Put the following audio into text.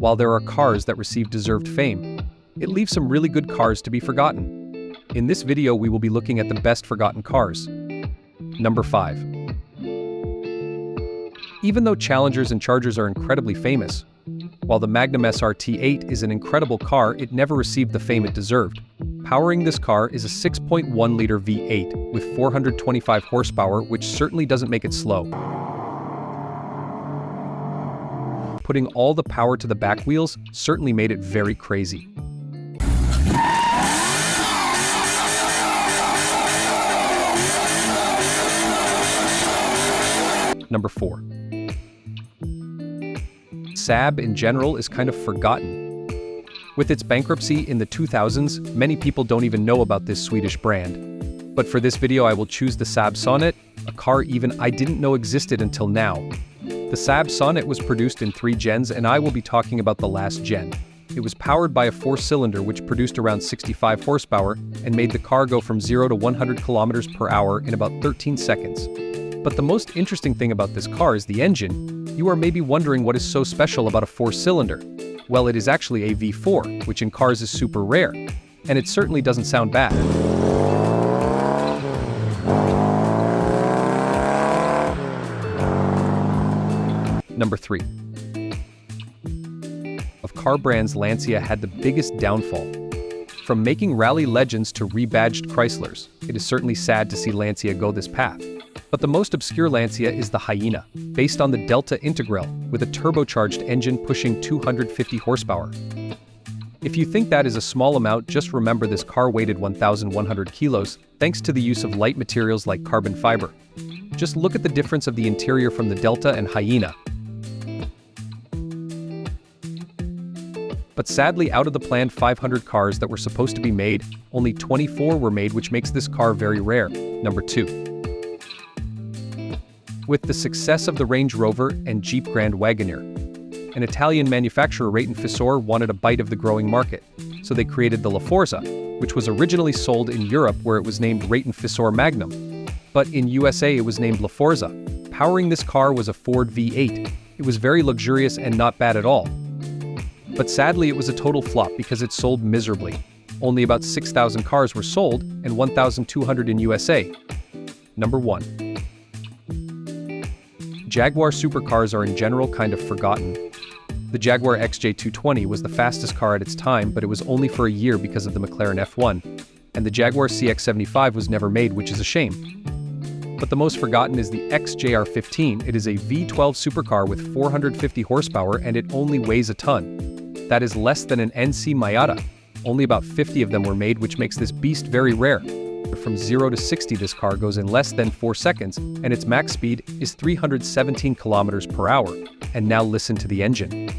While there are cars that receive deserved fame, it leaves some really good cars to be forgotten. In this video, we will be looking at the best forgotten cars. Number 5. Even though Challengers and Chargers are incredibly famous, while the Magnum SRT8 is an incredible car, it never received the fame it deserved. Powering this car is a 6.1-liter V8 with 425 horsepower, which certainly doesn't make it slow. Putting all the power to the back wheels certainly made it very crazy. Number 4. Saab in general is kind of forgotten. With its bankruptcy in the 2000s, many people don't even know about this Swedish brand. But for this video I will choose the Saab Sonnet, a car even I didn't know existed until now. The Saab Sonnet was produced in 3 gens, and I will be talking about the last gen. It was powered by a 4-cylinder which produced around 65 horsepower and made the car go from 0 to 100 kilometers per hour in about 13 seconds. But the most interesting thing about this car is the engine. You are maybe wondering what is so special about a 4-cylinder. Well, it is actually a V4, which in cars is super rare. And it certainly doesn't sound bad. Number 3. Of car brands, Lancia had the biggest downfall. From making rally legends to rebadged Chryslers, it is certainly sad to see Lancia go this path. But the most obscure Lancia is the Hyena, based on the Delta Integral, with a turbocharged engine pushing 250 horsepower. If you think that is a small amount, just remember this car weighed 1,100 kilos, thanks to the use of light materials like carbon fiber. Just look at the difference of the interior from the Delta and Hyena. But sadly, out of the planned 500 cars that were supposed to be made, only 24 were made, which makes this car very rare. Number 2. With the success of the Range Rover and Jeep Grand Wagoneer, an Italian manufacturer, Rayton Fissor, wanted a bite of the growing market, so they created the Laforza, which was originally sold in Europe where it was named Rayton Fissor Magnum. But in USA it was named Laforza. Powering this car was a Ford V8. It was very luxurious and not bad at all. But sadly it was a total flop because it sold miserably. Only about 6,000 cars were sold and 1,200 in USA. Number 1. Jaguar supercars are in general kind of forgotten. The Jaguar XJ220 was the fastest car at its time, but it was only for a year because of the McLaren F1, and the Jaguar CX-75 was never made, which is a shame. But the most forgotten is the XJR-15. It is a V12 supercar with 450 horsepower and it only weighs a ton. That is less than an NC Miata. Only about 50 of them were made, which makes this beast very rare. From 0 to 60 this car goes in less than 4 seconds, and its max speed is 317 kilometers per hour. And now listen to the engine.